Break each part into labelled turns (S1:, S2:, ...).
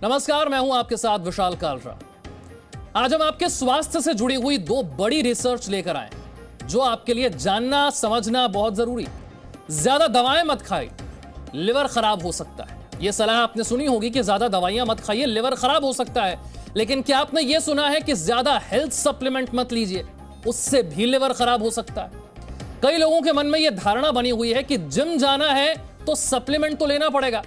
S1: नमस्कार, मैं हूं आपके साथ विशाल कालरा। आज हम आपके स्वास्थ्य से जुड़ी हुई दो बड़ी रिसर्च लेकर आए जो आपके लिए जानना समझना बहुत जरूरी है। ज्यादा दवाएं मत खाइए, लिवर खराब हो सकता है। यह सलाह आपने सुनी होगी कि ज्यादा दवाइयां मत खाइए, लिवर खराब हो सकता है। लेकिन क्या आपने यह सुना है कि ज्यादा हेल्थ सप्लीमेंट मत लीजिए, उससे भी लिवर खराब हो सकता है। कई लोगों के मन में यह धारणा बनी हुई है कि जिम जाना है तो सप्लीमेंट तो लेना पड़ेगा,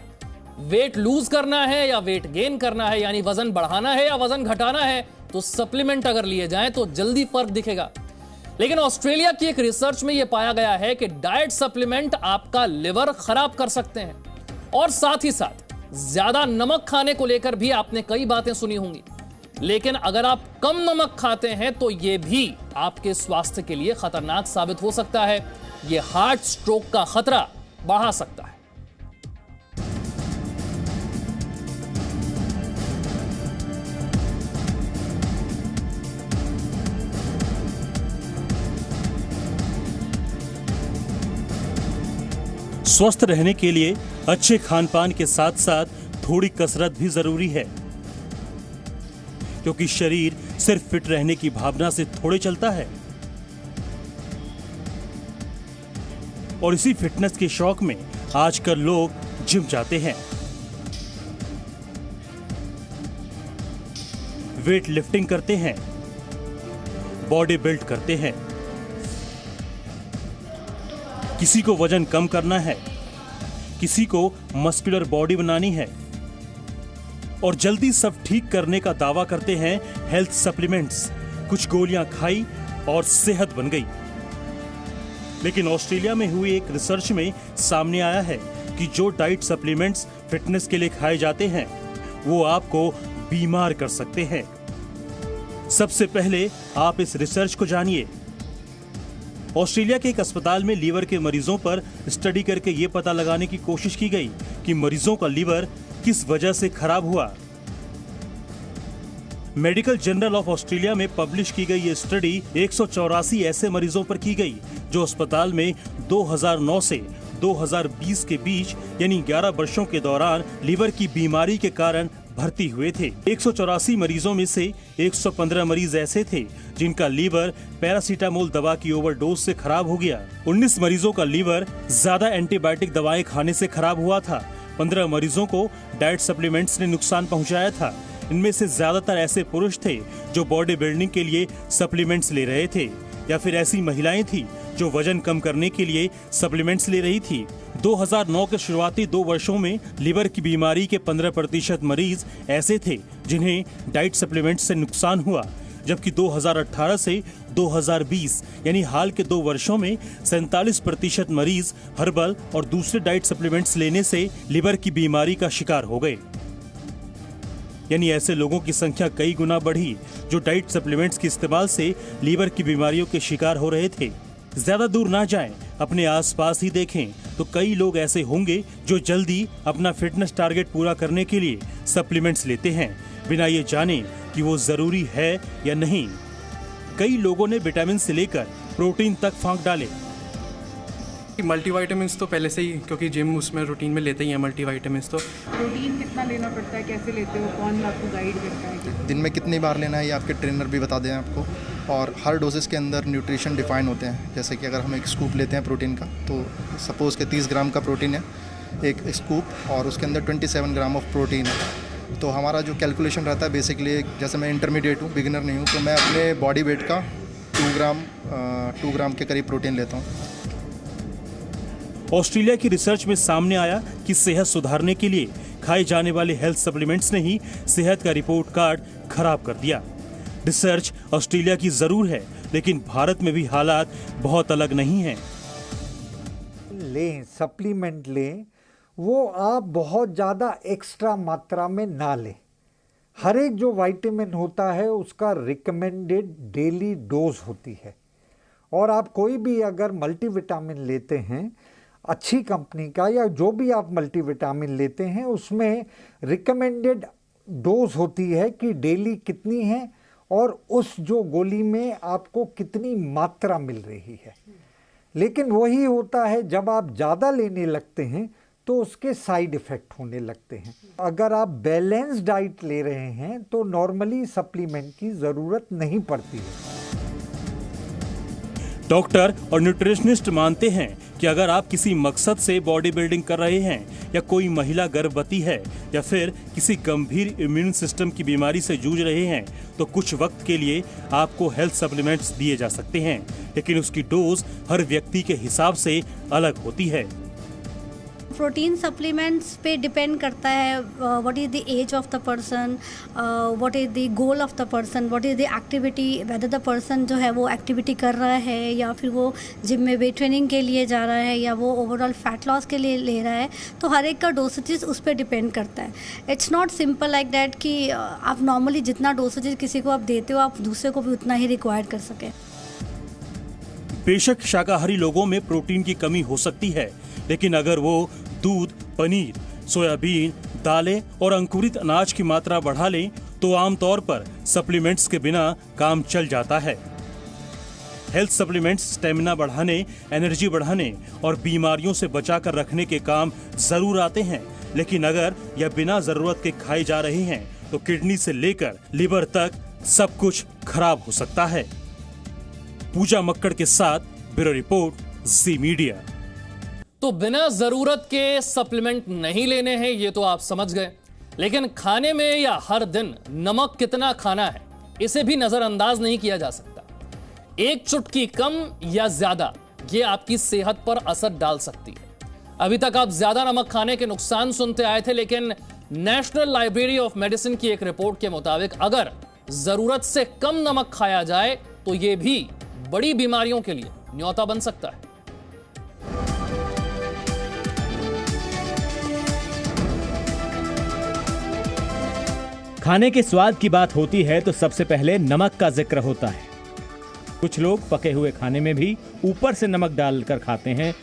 S1: वेट लूज करना है या वेट गेन करना है, यानी वजन बढ़ाना है या वजन घटाना है, तो सप्लीमेंट अगर लिए जाएं तो जल्दी फर्क दिखेगा। लेकिन ऑस्ट्रेलिया की एक रिसर्च में यह पाया गया है कि डाइट सप्लीमेंट आपका लिवर खराब कर सकते हैं। और साथ ही साथ ज्यादा नमक खाने को लेकर भी आपने कई बातें सुनी होंगी, लेकिन अगर आप कम नमक खाते हैं तो यह भी आपके स्वास्थ्य के लिए खतरनाक साबित हो सकता है। यह हार्ट स्ट्रोक का खतरा बढ़ा सकता है।
S2: स्वस्थ रहने के लिए अच्छे खान-पान के साथ साथ थोड़ी कसरत भी जरूरी है, क्योंकि शरीर सिर्फ फिट रहने की भावना से थोड़े चलता है। और इसी फिटनेस के शौक में आजकल लोग जिम जाते हैं, वेट लिफ्टिंग करते हैं, बॉडी बिल्ड करते हैं। किसी को वजन कम करना है, किसी को मस्कुलर बॉडी बनानी है, और जल्दी सब ठीक करने का दावा करते हैं हेल्थ सप्लीमेंट्स। कुछ गोलियां खाई और सेहत बन गई। लेकिन ऑस्ट्रेलिया में हुई एक रिसर्च में सामने आया है कि जो डाइट सप्लीमेंट्स फिटनेस के लिए खाए जाते हैं वो आपको बीमार कर सकते हैं। सबसे पहले आप इस रिसर्च को जानिए। ऑस्ट्रेलिया के एक अस्पताल में लीवर के मरीजों पर स्टडी करके ये पता लगाने की कोशिश की गई कि मरीजों का लीवर किस वजह से खराब हुआ। मेडिकल जर्नल ऑफ ऑस्ट्रेलिया में पब्लिश की गई ये स्टडी 184 ऐसे मरीजों पर की गई जो अस्पताल में 2009 से 2020 के बीच यानी 11 वर्षों के दौरान लीवर की बीमारी के कारण भर्ती हुए थे। 184 मरीजों में से 115 मरीज ऐसे थे जिनका लीवर पैरासीटामोल दवा की ओवरडोज से खराब हो गया। 19 मरीजों का लीवर ज्यादा एंटीबायोटिक दवाएं खाने से खराब हुआ था। 15 मरीजों को डाइट सप्लीमेंट्स ने नुकसान पहुंचाया था। इनमें से ज्यादातर ऐसे पुरुष थे जो बॉडी बिल्डिंग के लिए सप्लीमेंट्स ले रहे थे, या फिर ऐसी महिलाएं थी जो वजन कम करने के लिए सप्लीमेंट्स ले रही थी। 2009 के शुरुआती 2 वर्षों में लीवर की बीमारी के 15% मरीज ऐसे थे जिन्हें डाइट सप्लीमेंट्स से नुकसान हुआ, जबकि 2018 से 2020 यानी हाल के 2 वर्षों में 47% मरीज हर्बल और दूसरे डाइट सप्लीमेंट्स लेने से लीवर की बीमारी का शिकार हो गए। यानी ऐसे लोगों की संख्या कई गुना बढ़ी जो डाइट सप्लीमेंट्स के इस्तेमाल से लीवर की बीमारियों के शिकार हो रहे थे। ज्यादा दूर ना जाएं, अपने आसपास ही देखें तो कई लोग ऐसे होंगे जो जल्दी अपना फिटनेस टारगेट पूरा करने के लिए सप्लीमेंट्स लेते हैं बिना ये जाने कि वो जरूरी है या नहीं। कई लोगों ने विटामिन से लेकर प्रोटीन तक फांक डाले।
S3: मल्टीविटामिन्स तो पहले से ही, क्योंकि जिम उसमें रूटीन में लेते ही हैं मल्टीविटामिन्स। तो
S4: प्रोटीन कितना लेना पड़ता है, कैसे लेते हो, कौन आपको गाइड करता है?
S5: दिन में कितनी बार लेना है ये आपके ट्रेनर भी बता दें आपको। और हर डोजेस के अंदर न्यूट्रिशन डिफाइन होते हैं। जैसे कि अगर हम एक स्कूप लेते हैं प्रोटीन का, तो सपोज़ के 30 ग्राम का प्रोटीन है एक स्कूप, और उसके अंदर 27 ग्राम ऑफ प्रोटीन है। तो हमारा जो कैलकुलेशन रहता है बेसिकली, जैसे मैं इंटरमीडिएट हूँ, बिगिनर नहीं हूँ, तो मैं अपने बॉडी वेट का 2 ग्राम के करीब प्रोटीन लेता हूँ।
S2: ऑस्ट्रेलिया की रिसर्च में सामने आया कि सेहत सुधारने के लिए खाए जाने वाले हेल्थ सप्लीमेंट्स ने ही सेहत का रिपोर्ट कार्ड खराब कर दिया। रिसर्च ऑस्ट्रेलिया की जरूर है, लेकिन भारत में भी हालात बहुत अलग नहीं हैं।
S6: लें, सप्लीमेंट लें, वो आप बहुत ज़्यादा एक्स्ट्रा मात्रा में ना लें। हर एक जो विटामिन होता है उसका रिकमेंडेड डेली डोज होती है। और आप कोई भी अगर मल्टीविटामिन लेते हैं अच्छी कंपनी का, या जो भी आप मल्टीविटामिन लेते हैं, उसमें रिकमेंडेड डोज होती है कि डेली कितनी है और उस जो गोली में आपको कितनी मात्रा मिल रही है। लेकिन वही होता है, जब आप ज़्यादा लेने लगते हैं तो उसके साइड इफ़ेक्ट होने लगते हैं। अगर आप बैलेंस डाइट ले रहे हैं तो नॉर्मली सप्लीमेंट की ज़रूरत नहीं पड़ती है।
S2: डॉक्टर और न्यूट्रिशनिस्ट मानते हैं कि अगर आप किसी मकसद से बॉडी बिल्डिंग कर रहे हैं या कोई महिला गर्भवती है या फिर किसी गंभीर इम्यून सिस्टम की बीमारी से जूझ रहे हैं तो कुछ वक्त के लिए आपको हेल्थ सप्लीमेंट्स दिए जा सकते हैं, लेकिन उसकी डोज हर व्यक्ति के हिसाब से अलग होती है।
S7: प्रोटीन सप्लीमेंट्स पे डिपेंड करता है what is the age of the person, what is the goal of the person, what is the activity, whether the person जो है वो एक्टिविटी कर रहा है या फिर वो जिम में वेट ट्रेनिंग के लिए जा रहा है या वो ओवरऑल फैट लॉस के लिए ले रहा है। तो हर एक का डोसेजेस उस पर डिपेंड करता है। It's not simple like that कि आप नॉर्मली जितना डोसेजेस किसी को आप देते हो आप दूसरे को भी उतना ही रिक्वायर कर सकें।
S2: बेशक शाकाहारी लोगों में प्रोटीन की कमी हो सकती है, लेकिन अगर वो दूध, पनीर, सोयाबीन, दालें और अंकुरित अनाज की मात्रा बढ़ा लें तो आमतौर पर सप्लीमेंट्स के बिना काम चल जाता है। हेल्थ सप्लीमेंट्स स्टेमिना बढ़ाने, एनर्जी बढ़ाने और बीमारियों से बचाकर रखने के काम जरूर आते हैं, लेकिन अगर यह बिना जरूरत के खाए जा रहे हैं तो किडनी से लेकर लिवर तक सब कुछ खराब हो सकता है। पूजा मक्कड़ के साथ ब्यूरो रिपोर्ट, जी मीडिया।
S1: तो बिना जरूरत के सप्लीमेंट नहीं लेने हैं, ये तो आप समझ गए, लेकिन खाने में या हर दिन नमक कितना खाना है इसे भी नजरअंदाज नहीं किया जा सकता। एक चुटकी कम या ज्यादा ये आपकी सेहत पर असर डाल सकती है। अभी तक आप ज्यादा नमक खाने के नुकसान सुनते आए थे, लेकिन नेशनल लाइब्रेरी ऑफ मेडिसिन की एक रिपोर्ट के मुताबिक अगर जरूरत से कम नमक खाया जाए तो यह भी बड़ी बीमारियों के लिए न्योता बन सकता है।
S8: खाने के स्वाद की बात होती है तो सबसे पहले नमक का जिक्र होता है। कुछ लोग पके हुए खाने में भी ऊपर से नमक डालकर खाते हैं,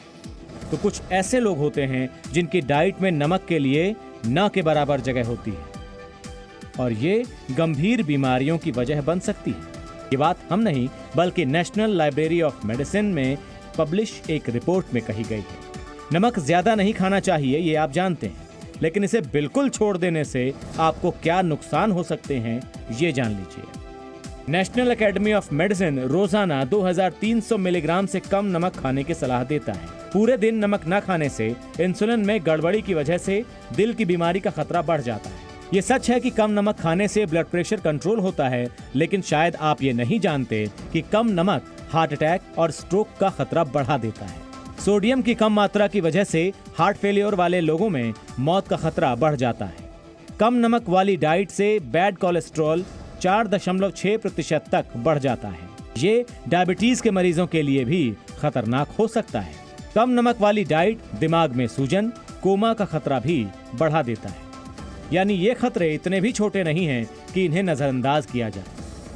S8: तो कुछ ऐसे लोग होते हैं जिनकी डाइट में नमक के लिए न के बराबर जगह होती है और ये गंभीर बीमारियों की वजह बन सकती है। ये बात हम नहीं बल्कि नेशनल लाइब्रेरी ऑफ मेडिसिन में पब्लिश एक रिपोर्ट में कही गई है। नमक ज्यादा नहीं खाना चाहिए, ये आप जानते हैं, लेकिन इसे बिल्कुल छोड़ देने से आपको क्या नुकसान हो सकते हैं ये जान लीजिए। नेशनल एकेडमी ऑफ मेडिसिन रोजाना 2300 मिलीग्राम से कम नमक खाने की सलाह देता है। पूरे दिन नमक न खाने से इंसुलिन में गड़बड़ी की वजह से दिल की बीमारी का खतरा बढ़ जाता है। ये सच है कि कम नमक खाने से ब्लड प्रेशर कंट्रोल होता है, लेकिन शायद आप ये नहीं जानते कि कम नमक हार्ट अटैक और स्ट्रोक का खतरा बढ़ा देता है। सोडियम की कम मात्रा की वजह से हार्ट फेलियर वाले लोगों में मौत का खतरा बढ़ जाता है। कम नमक वाली डाइट से बैड कोलेस्ट्रॉल 4.6% तक बढ़ जाता है। ये डायबिटीज के मरीजों के लिए भी खतरनाक हो सकता है। कम नमक वाली डाइट दिमाग में सूजन, कोमा का खतरा भी बढ़ा देता है। यानी ये खतरे इतने भी छोटे नहीं हैं कि इन्हें नजरअंदाज किया जाए।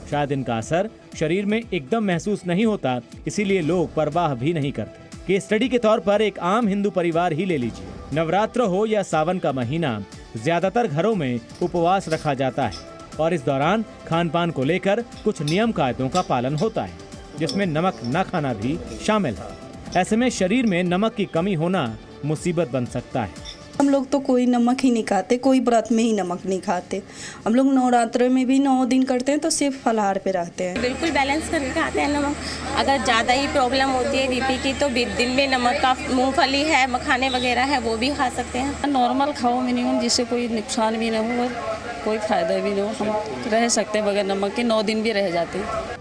S8: शायद इनका असर शरीर में एकदम महसूस नहीं होता, इसीलिए लोग परवाह भी नहीं करते। केस स्टडी के तौर पर एक आम हिंदू परिवार ही ले लीजिए। नवरात्र हो या सावन का महीना, ज्यादातर घरों में उपवास रखा जाता है और इस दौरान खान पान को लेकर कुछ नियम कायदों का पालन होता है, जिसमें नमक न खाना भी शामिल है। ऐसे में शरीर में नमक की कमी होना मुसीबत बन सकता है।
S9: हम लोग तो कोई नमक ही नहीं खाते, कोई व्रत में ही नमक नहीं खाते। हम लोग नवरात्र में भी 9 दिन करते हैं तो सिर्फ फलाहार पे रहते हैं।
S10: बिल्कुल बैलेंस करके खाते हैं नमक। अगर ज़्यादा ही प्रॉब्लम होती है बीपी की तो दिन में नमक का मूंगफली है, मखाने वगैरह है वो भी खा सकते हैं।
S9: नॉर्मल खाओ मिनिमम, जिससे कोई नुकसान भी ना हो और कोई फायदा भी ना हो। हम रह सकते हैं बगैर नमक के, 9 दिन भी रह जाते हैं।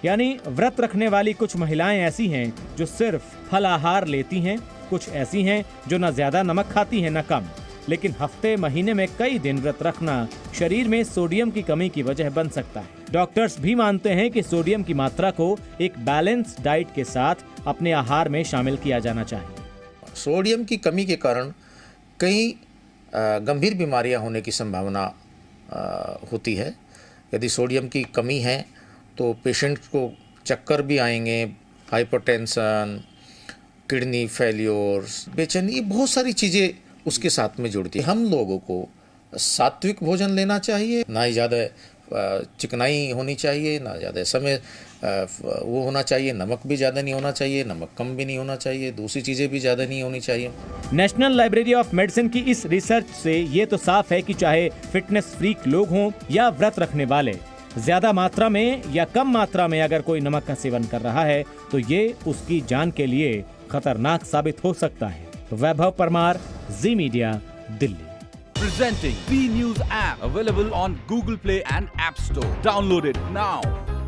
S8: यानी व्रत रखने वाली कुछ महिलाएं ऐसी हैं जो सिर्फ फलाहार लेती हैं, कुछ ऐसी हैं जो न ज्यादा नमक खाती हैं न कम, लेकिन हफ्ते महीने में कई दिन व्रत रखना शरीर में सोडियम की कमी की वजह बन सकता है। डॉक्टर्स भी मानते हैं कि सोडियम की मात्रा को एक बैलेंस डाइट के साथ अपने आहार में शामिल किया जाना चाहिए।
S11: सोडियम की कमी के कारण कई गंभीर बीमारियां होने की संभावना होती है। यदि सोडियम की कमी है तो पेशेंट को चक्कर भी आएंगे, हाइपरटेंशन, किडनी फेलियर्स, बेचैनी, बहुत सारी चीज़ें उसके साथ में जुड़ती है। हम लोगों को सात्विक भोजन लेना चाहिए, ना ही ज़्यादा चिकनाई होनी चाहिए, ना ज़्यादा समय वो होना चाहिए, नमक भी ज़्यादा नहीं होना चाहिए, नमक कम भी नहीं होना चाहिए, दूसरी चीज़ें भी ज़्यादा नहीं होनी चाहिए।
S8: नेशनल लाइब्रेरी ऑफ मेडिसिन की इस रिसर्च से ये तो साफ है कि चाहे फिटनेस फ्रीक लोग हों या व्रत रखने वाले, ज्यादा मात्रा में या कम मात्रा में अगर कोई नमक का सेवन कर रहा है तो ये उसकी जान के लिए खतरनाक साबित हो सकता है। Vaibhav Parmar, Zee media, Delhi.
S12: Presenting B News app, available on Google Play and App Store. Download it now.